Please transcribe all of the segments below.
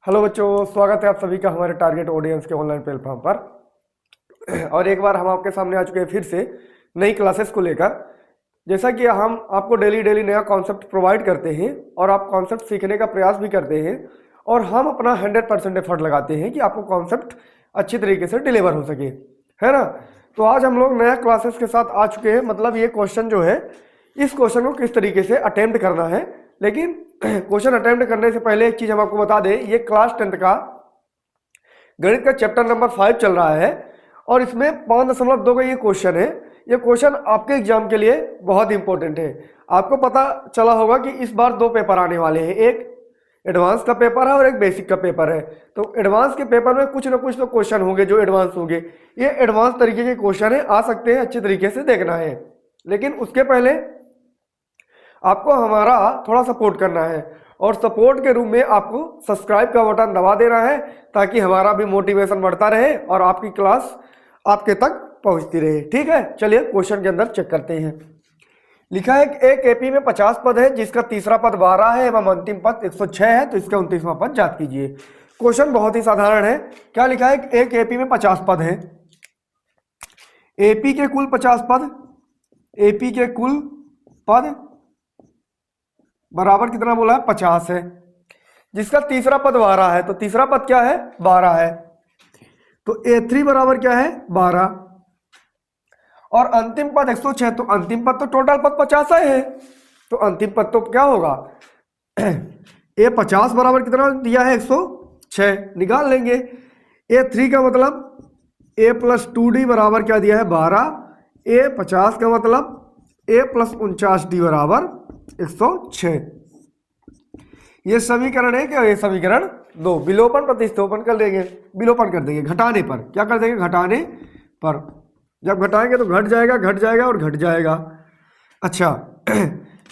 Hello बच्चों, स्वागत है आप सभी का हमारे टारगेट ऑडियंस के ऑनलाइन प्लेटफॉर्म पर। और एक बार हम आपके सामने आ चुके हैं फिर से नई क्लासेस को लेकर। जैसा कि हम आपको डेली डेली नया कॉन्सेप्ट प्रोवाइड करते हैं और आप कॉन्सेप्ट सीखने का प्रयास भी करते हैं और हम अपना 100% एफर्ट लगाते हैं कि आपको कॉन्सेप्ट अच्छी तरीके से डिलीवर हो सके, है ना। तो आज हम लोग नया क्लासेस के साथ आ चुके हैं। मतलब ये क्वेश्चन जो है, इस क्वेश्चन को किस तरीके से अटेम्प्ट करना है। लेकिन क्वेश्चन अटेम्प्ट करने से पहले एक चीज हम आपको बता दें, ये क्लास 10th का गणित का चैप्टर नंबर 5 चल रहा है और इसमें 5.2 का ये क्वेश्चन है। ये क्वेश्चन आपके एग्जाम के लिए बहुत इंपॉर्टेंट है। आपको पता चला होगा कि इस बार 2 पेपर आने वाले हैं, एक एडवांस का पेपर है और एक बेसिक का पेपर है। तो एडवांस के पेपर में कुछ ना कुछ तो क्वेश्चन होंगे जो एडवांस होंगे। ये एडवांस तरीके के क्वेश्चन है, आ सकते हैं, अच्छे तरीके से देखना है। लेकिन उसके पहले आपको हमारा थोड़ा सपोर्ट करना है और सपोर्ट के रूप में आपको सब्सक्राइब का बटन दबा देना है ताकि हमारा भी मोटिवेशन बढ़ता रहे और आपकी क्लास आपके तक पहुंचती रहे। ठीक है, चलिए क्वेश्चन के अंदर चेक करते हैं। लिखा है कि एक एपी में 50 पद है जिसका तीसरा पद 12 है एवं अंतिम पद 106 है, तो इसका 29वां पद ज्ञात कीजिए। क्वेश्चन बहुत ही साधारण है। क्या लिखा है कि एक एपी में 50 पद है, एपी के कुल 50 पद, एपी के कुल पद बराबर कितना बोला है, 50 है, जिसका तीसरा पद 12 है। तो तीसरा पद क्या है, 12 है। तो A3 बराबर क्या है, 12 और अंतिम पद 106। तो अंतिम पद तो टोटल पद 50 है, तो अंतिम पद तो क्या होगा A50 बराबर कितना दिया है, 106, निकाल लेंगे। A3 का मतलब A+2D बराबर क्या दिया है, 12। A50 का मतलब A+49D बराबर 106। ये समीकरण है क्या, ये समीकरण 2। विलोपन प्रतिस्थापन कर देंगे, विलोपन कर देंगे घटाने पर। क्या कर देंगे, घटाने पर। जब घटाएंगे तो घट जाएगा, घट जाएगा और घट जाएगा। अच्छा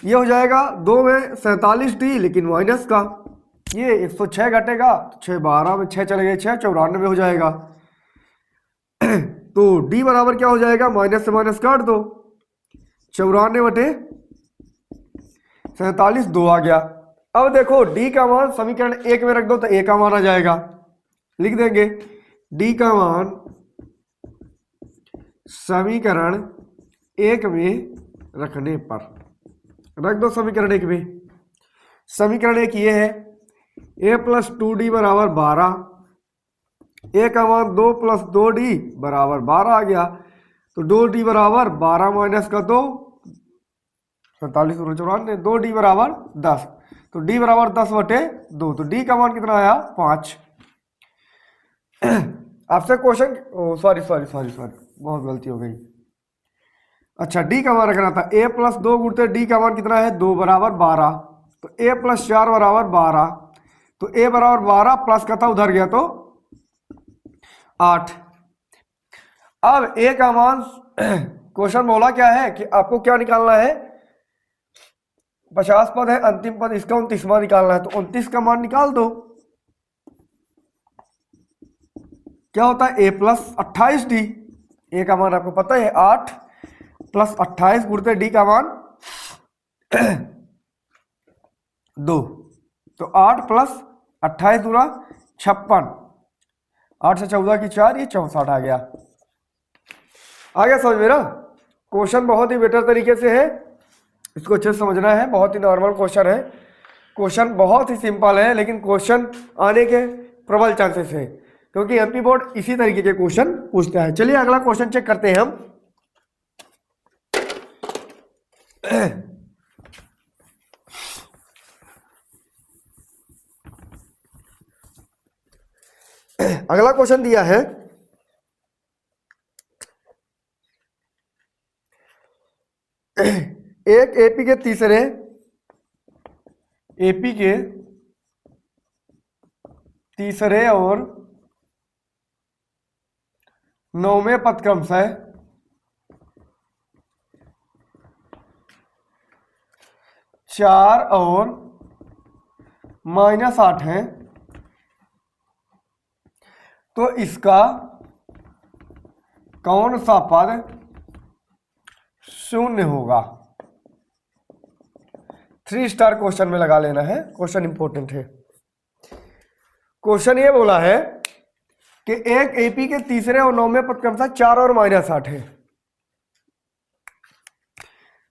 ये हो जाएगा 2 में 47D, लेकिन माइनस का ये 106 घटेगा तो 6 12 में 6 चले गए, 6 94 हो जाएगा। तो D बराबर क्या हो जाएगा, माइनस से माइनस काट दो, 94/47 2 आ गया। अब देखो D का मान समीकरण 1 में रख दो तो A का मान आ जाएगा। लिख देंगे D का मान समीकरण 1 में रखने पर, रख दो समीकरण 1 में। समीकरण 1 ये है, A+2D बराबर 12, A का मान 2+2D बराबर 12 आ गया। तो 2D बराबर 12 माइनस का 2, 47 और 94, 2D बराबर 10। तो D बराबर 10/2। तो D का मान कितना आया, 5। आपसे क्वेश्चन, सॉरी बहुत गलती हो गई। अच्छा, D का मान रखना था, A+2 गुणते D का मान कितना है, 2 बराबर 12। तो A+4 बराबर 12। तो A बराबर 12 प्लस का था उधर गया तो 8। अब A का मान क्वेश्चन बोला क्या है कि आपको क्या निकालना है, 50 पद है, अंतिम पद इसका 29वां निकालना है। तो 29 का मान निकाल दो। क्या होता है, A+28D। A का मान आपको पता है 8 + 28 गुणते D का मान 2। तो 8 + 28 दूना 56, 8 से 14 की 4, ये 64 आ गया। आ गया समझ में ना। क्वेश्चन बहुत ही बेटर तरीके से है, इसको अच्छे से समझना है। बहुत ही नॉर्मल क्वेश्चन है, क्वेश्चन बहुत ही सिंपल है, लेकिन क्वेश्चन आने के प्रबल चांसेस है क्योंकि एमपी बोर्ड इसी तरीके के क्वेश्चन पूछता है। चलिए अगला क्वेश्चन चेक करते हैं हम। अगला क्वेश्चन दिया है, एक एपी के तीसरे और 9वें पद क्रमशः 4 और -8 है, तो इसका कौन सा पद 0 होगा। 3 स्टार क्वेश्चन में लगा लेना है, क्वेश्चन इंपॉर्टेंट है। क्वेश्चन ये बोला है कि एक एपी के तीसरे और नौवें पद क्रमशः 4 और -8 है।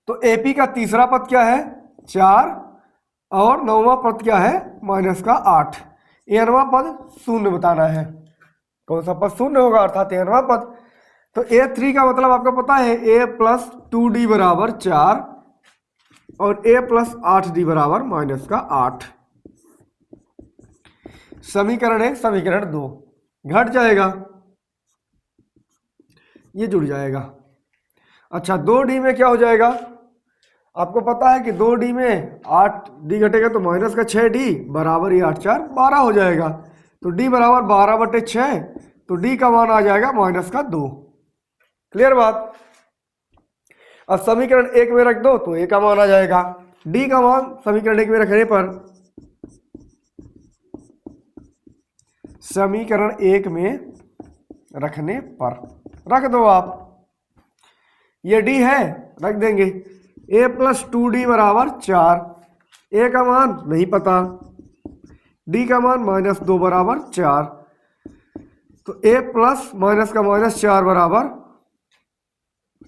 तो एपी का तीसरा पद क्या है 4 और नौवां पद क्या है -8। एनवां पद 0 बताना है। कौन सा पद 0 होगा अर्थात एनवां पद। तो A3 का मतलब आपको पता है a + 2d = 4 और a + 8d = -8। समीकरण 1 समीकरण 2 घट जाएगा, ये जुड़ जाएगा। अच्छा 2d में क्या हो जाएगा, आपको पता है कि 2d में 8d घटेगा तो -6d बराबर ही 8 4 12 हो जाएगा। तो d बराबर 12/6, तो d का मान आ जाएगा -2। क्लियर बात। अब समीकरण 1 में रख दो तो a का मान आ जाएगा। d का मान समीकरण 1 में रखने पर, समीकरण 1 में रखने पर रख दो आप, ये d है रख देंगे। a + 2d = 4, a का मान नहीं पता, d का मान -2 = 4, तो a प्लस माइनस का -4 =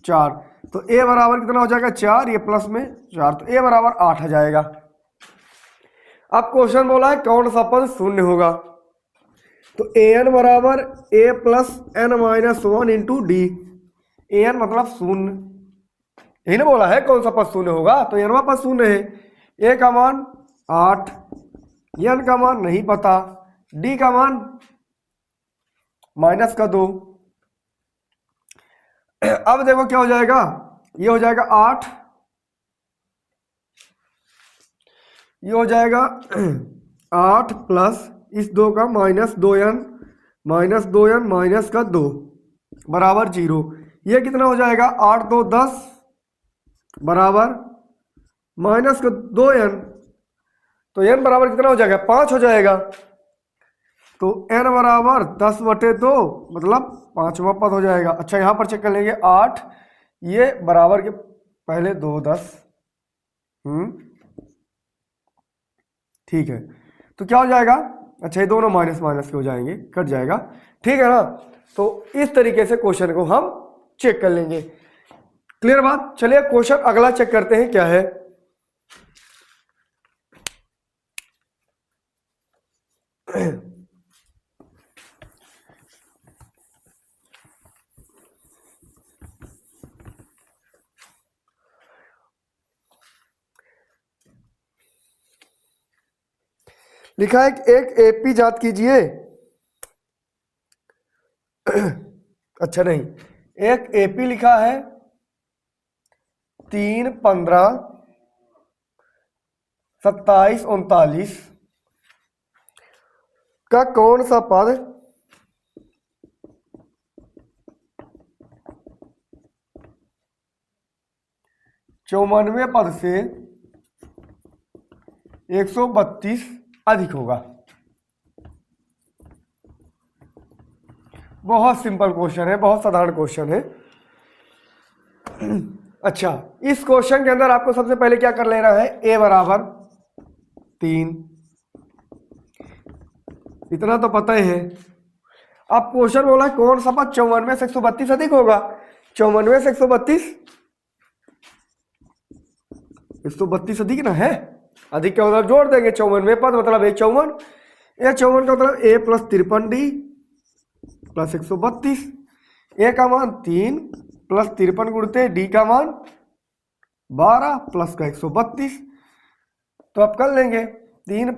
4। तो a बराबर कितना हो जाएगा 4, ये प्लस में 4, तो a बराबर 8 आ जाएगा। अब क्वेश्चन बोला है कौन सा पद 0 होगा। तो an बराबर a + n - 1 × d। an मतलब 0, यही ना बोला है कौन सा पद 0 होगा, तो n पद 0 है। a का मान 8, n का मान नहीं पता, d का मान -2। अब देखो क्या हो जाएगा, ये हो जाएगा 8, ये हो जाएगा 8 प्लस इस 2 का -2n -2 बराबर 0। ये कितना हो जाएगा 8 2 10 बराबर -2n, तो n बराबर कितना हो जाएगा 5 हो जाएगा। तो n बराबर 10/2 मतलब 5वां पद हो जाएगा। अच्छा यहाँ पर चेक कर लेंगे 8, ये बराबर के पहले 2 10, ठीक है। तो क्या हो जाएगा, अच्छा ये दोनों माइनस माइनस के हो जाएंगे, कट जाएगा, ठीक है ना। तो इस तरीके से क्वेश्चन को हम चेक कर लेंगे। क्लियर बात। चलिए क्वेश्चन अगला चेक करते हैं क्या है। लिखा है कि एक एपी जात कीजिए। अच्छा नहीं, एक एपी लिखा है 3 15 27 39 का कौन सा पद 94 पद से 132 अधिक होगा। बहुत सिंपल क्वेश्चन है, बहुत साधारण क्वेश्चन है। अच्छा इस क्वेश्चन के अंदर आपको सबसे पहले क्या कर लेना है, a बराबर 3, इतना तो पता ही है। अब क्वेश्चन बोला है कौन सा पद 94 से 132 अधिक होगा। 94 से 132 अधिक ना है, अधिक का मतलब जोड़ देंगे 94 पद मतलब 54, ये 54 का मतलब a + 53d + 132, a का मान 3 + 53 गुणते d का मान 12 प्लस का 132। तो आप कर लेंगे 3 +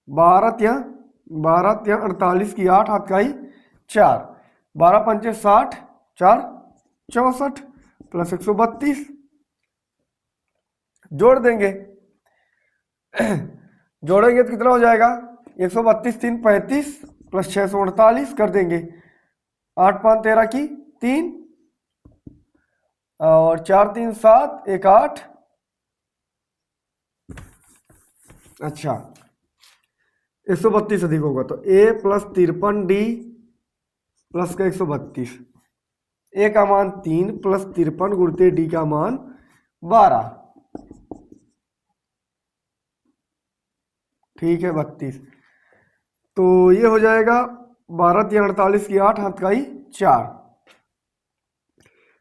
12 × 48 की 8 हाथ का ही 4, 12 पंचे 60, 4 64 प्लस 132 जोड़ देंगे। जोड़ेंगे तो कितना हो जाएगा 132 3 35 प्लस 648 कर देंगे, 8 5 13 की 3 और 4 3 7 1 8। अच्छा 132 अधिक होगा तो a + 53d प्लस का 132, a का मान 3 + 53 गुणते d का मान 12, ठीक है 32। तो ये हो जाएगा 12 3 48 की 8 हाथ का ही 4,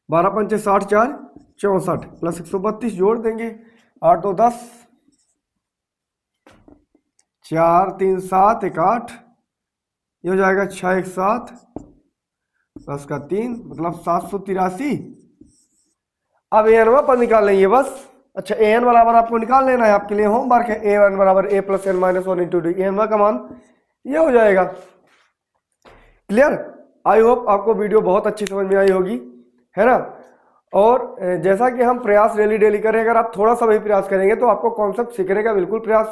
12 पंचे 60 4 64 प्लस 132 जोड़ देंगे, 8 2 10, 4 3 7 1 8, ये हो जाएगा 6 1 7 प्लस का 3 मतलब 783। अब ए एन पर निकाल लेंगे बस। अच्छा ए एन बराबर आपको निकाल लेना है, आपके लिए होमवर्क है। ए वन बराबर A plus N minus one into D, A N का मान ये हो जाएगा। क्लियर? आई होप आपको वीडियो बहुत अच्छी समझ में आई होगी, है ना। और जैसा कि हम प्रयास डेली डेली करें, अगर आप थोड़ा सा भी प्रयास करेंगे तो आपको कॉन्सेप्ट सीखने का बिल्कुल प्रयास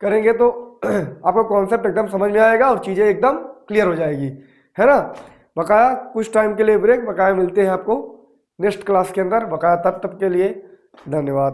करेंगे तो आपको कॉन्सेप्ट एकदम समझ में आएगा और चीज़ें एकदम क्लियर हो जाएगी, है ना। बकाया कुछ टाइम के लिए ब्रेक, बकाया मिलते हैं आपको नेक्स्ट क्लास के अंदर। बकाया तब के लिए धन्यवाद।